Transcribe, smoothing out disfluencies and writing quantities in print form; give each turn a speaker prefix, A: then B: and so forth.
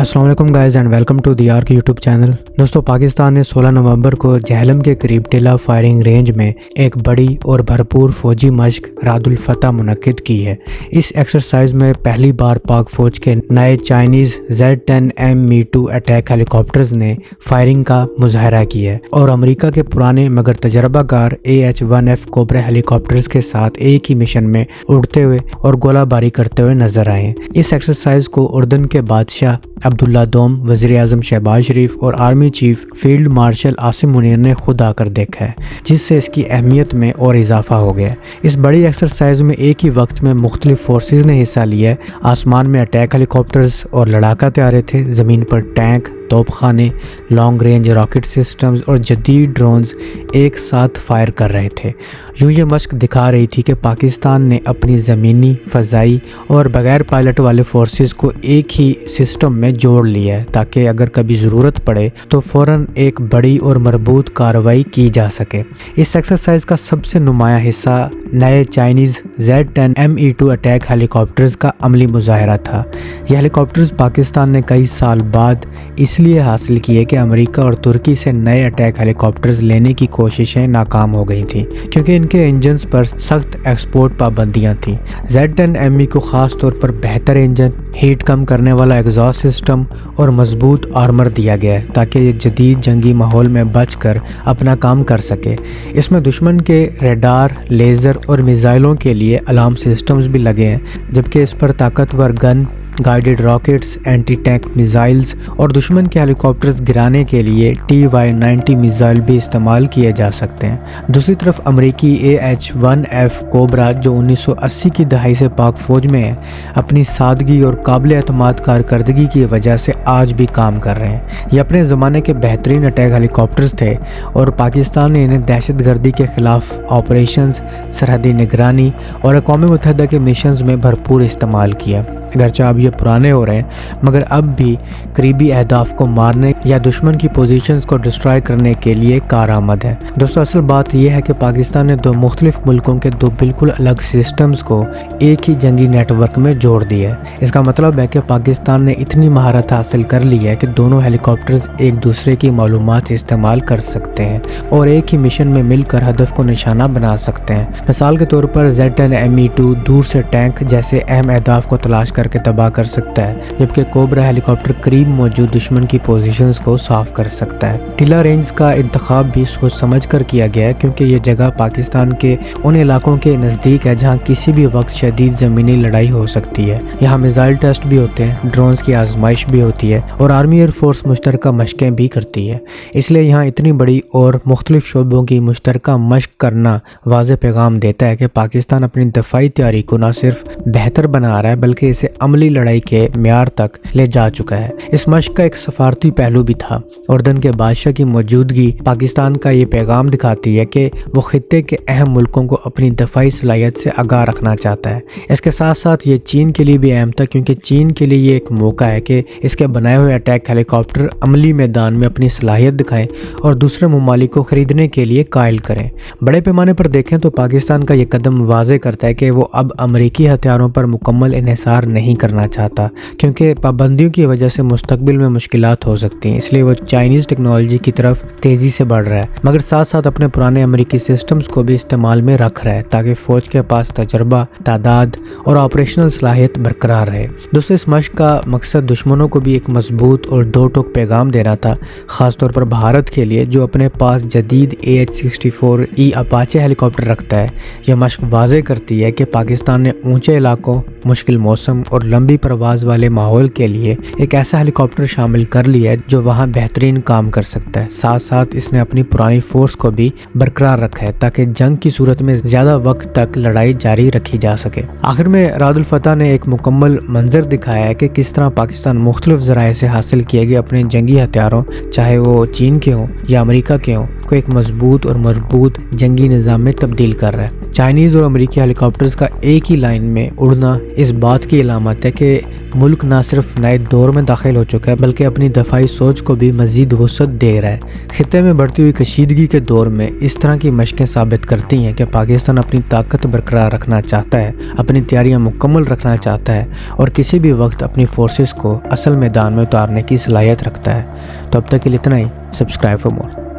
A: अस्सलाम वालेकुम guys and welcome to the ark YouTube channel. दोस्तों, पाकिस्तान ने 16 नवंबर को जहलम के करीब टिला फायरिंग रेंज में एक बड़ी और भरपूर फौजी मश्क रादुल फतह मुनक्किद की है। इस एक्सरसाइज में पहली बार पाक फौज के नए Chinese Z10M Me-2 attack helicopters ने फायरिंग का मुजाहरा किया है और अमेरिका के पुराने मगर तजर्बाकार AH-1F कोबरा हेलीकॉप्टर्स के साथ एक ही मिशन में उड़ते हुए और गोलाबारी करते हुए नजर आए। इस एक्सरसाइज को उर्दन के बादशाह अब्दुल्ला दोम, वज़ीर आज़म शहबाज शरीफ और army chief field marshal Asim Munir ने खुद आकर देखा है, जिससे इसकी अहमियत में और इजाफा हो गया। इस बड़ी एक्सरसाइज में एक ही वक्त में मुख्तलिफ फोर्सेस ने हिस्सा लिया है। आसमान में अटैक हेलीकॉप्टर्स और लड़ाका तैयारे थे, ज़मीन पर टैंक, तोपखाने, लॉन्ग रेंज रॉकेट सिस्टम्स और जदीद ड्रोन्स एक साथ फायर कर रहे थे। यूँ ये मश्क दिखा रही थी कि पाकिस्तान ने अपनी ज़मीनी, फ़ज़ाई और बग़ैर पायलट वाले फोर्सेस को एक ही सिस्टम में जोड़ लिया है, ताकि अगर कभी ज़रूरत पड़े तो फ़ौरन एक बड़ी और मरबूत कार्रवाई की जा सके। इस एक्सरसाइज का सबसे नुमाया हिस्सा नए Chinese Z10M Me-2 attack helicopters का अमली मुजाहरा था। यह हेलीकॉप्टर्स पाकिस्तान ने कई साल बाद इसलिए हासिल किए कि अमेरिका और तुर्की से नए अटैक हेलीकॉप्टर्स लेने की कोशिशें नाकाम हो गई थीं, क्योंकि इनके इंजन्स पर सख्त एक्सपोर्ट पाबंदियां थीं। Z10M Me को ख़ास तौर पर बेहतर इंजन, हीट कम करने वाला एग्जॉस्ट सिस्टम और मजबूत आर्मर दिया गया है, ताकि ये जदीद जंगी माहौल में बचकर अपना काम कर सके। इसमें दुश्मन के रेडार, लेज़र और मिसाइलों के लिए अलार्म सिस्टम्स भी लगे हैं, जबकि इस पर ताकतवर gun, guided rockets, anti tank missiles और दुश्मन के हेलीकॉप्टर्स गिराने के लिए TY-90 मिसाइल भी इस्तेमाल किए जा सकते हैं। दूसरी तरफ अमेरिकी AH-1F कोबरा, जो 1980 की दहाई से पाक फौज में है, अपनी सादगी और काबिल एतमाद कारकर्दगी की वजह से आज भी काम कर रहे हैं। ये अपने ज़माने के बेहतरीन अटैक हेलीकॉप्टर्स थे और पाकिस्तान ने इन्हें दहशत गर्दी के ख़िलाफ़ ऑपरेशंस, सरहदी निगरानी और अक़वाम मुत्तहिदा के मिशंस में भरपूर इस्तेमाल किया। अगरचे अब ये पुराने हो रहे हैं, मगर अब भी करीबी अहदाफ को मारने या दुश्मन की पोजीशंस को डिस्ट्रॉय करने के लिए कारआमद है। दोस्तों, असल बात यह है कि पाकिस्तान ने दो मुख्तलिफ मुल्कों के दो बिल्कुल अलग सिस्टम्स को एक ही जंगी नेटवर्क में जोड़ दिया है। इसका मतलब है कि पाकिस्तान ने इतनी महारत हासिल कर ली है कि दोनों हेलीकॉप्टर्स एक दूसरे की मालूमात इस्तेमाल कर सकते हैं और एक ही मिशन में मिलकर हदफ को निशाना बना सकते हैं। मिसाल के तौर पर Z10M Me-2 दूर से टैंक जैसे अहम अहदाफ को तलाश करके तबाह कर सकता है, जबकि कोबरा हेलीकॉप्टर करीब मौजूद दुश्मन की पोजीशंस को साफ कर सकता है। टिला रेंज का इंतखाब भी सोच समझ कर किया गया है, क्योंकि ये जगह पाकिस्तान के उन इलाकों के नज़दीक है जहां किसी भी वक्त शदीद ज़मीनी लड़ाई हो सकती है। यहाँ मिसाइल टेस्ट भी होते हैं, ड्रोन्स की आजमाइश भी होती है और आर्मी एयरफोर्स मुश्तरका मशकें भी करती है। इसलिए यहाँ इतनी बड़ी और मुख्तलिफ शोबों की मुश्तरका मशक करना वाज़ेह पैगाम देता है कि पाकिस्तान अपनी दफाई तैयारी को न सिर्फ बेहतर बना रहा है, बल्कि इसे अमली लड़ाई के म्यार तक ले जा चुका है। इस मश्क का एक सफारती पहलू भी था। उर्दन के बादशाह की मौजूदगी पाकिस्तान का ये पैगाम दिखाती है कि वो खित्ते के अहम मुल्कों को अपनी दफाई सलाहियत से आगाह रखना चाहता है। इसके साथ साथ ये चीन के लिए भी अहम था, क्योंकि चीन के लिए ये एक मौका है कि इसके बनाए हुए अटैक हेलीकॉप्टर अमली मैदान में अपनी सलाहियत दिखाएं और दूसरे ममालिक को खरीदने के लिए कायल करें। बड़े पैमाने पर देखें तो पाकिस्तान का ये कदम वाज़ेह करता है कि वो अब अमरीकी हथियारों पर मुकम्मल इन्हिसार नहीं करना चाहता, क्योंकि पाबंदियों की वजह से मुस्तकबिल में मुश्किलात हो सकती हैं। इसलिए वो चाइनीज़ टेक्नोलॉजी की तरफ तेज़ी से बढ़ रहा है, मगर साथ साथ अपने पुराने अमरीकी सिस्टम्स को भी इस्तेमाल में रख रहा है, ताकि फ़ौज के पास तजर्बा, तादाद और ऑपरेशनल सलाहियत बरकरार रहे। दोस्तों, इस मश्क का मकसद दुश्मनों को भी एक मजबूत और दो टोक पैगाम देना था, ख़ासतौर पर भारत के लिए जो अपने पास जदीद AH-64E अपाचे हेलीकॉप्टर रखता है। यह मश्क वाज़ेह करती है कि पाकिस्तान ने ऊंचे इलाकों, मुश्किल मौसम और लंबी परवाज़ वाले माहौल के लिए एक ऐसा हेलीकॉप्टर शामिल कर लिया है जो वहाँ बेहतरीन काम कर सकता है। साथ साथ इसने अपनी पुरानी फोर्स को भी बरकरार रखा है, ताकि जंग की सूरत में ज़्यादा वक्त तक लड़ाई जारी रखी जा सके। आखिर में रादुल फतह ने एक मुकम्मल मंजर दिखाया है कि किस तरह पाकिस्तान मुख्तलिफ ज़राए से हासिल किए गए अपने जंगी हथियारों, चाहे वो चीन के हों या अमेरिका के हों, को एक मजबूत और मजबूत जंगी निज़ाम में तब्दील कर रहा है। چائنیز اور امریکی ہیلی کاپٹرز کا ایک ہی لائن میں اڑنا اس بات کی علامت ہے کہ ملک نہ صرف نئے دور میں داخل ہو چکا ہے بلکہ اپنی دفاعی سوچ کو بھی مزید وسعت دے رہا ہے۔ خطے میں بڑھتی ہوئی کشیدگی کے دور میں اس طرح کی مشقیں ثابت کرتی ہیں کہ پاکستان اپنی طاقت برقرار رکھنا چاہتا ہے، اپنی تیاریاں مکمل رکھنا چاہتا ہے اور کسی بھی وقت اپنی فورسز کو اصل میدان میں اتارنے کی صلاحیت رکھتا ہے۔ تو اب تک کے لیے اتنا ہی۔ Subscribe for more.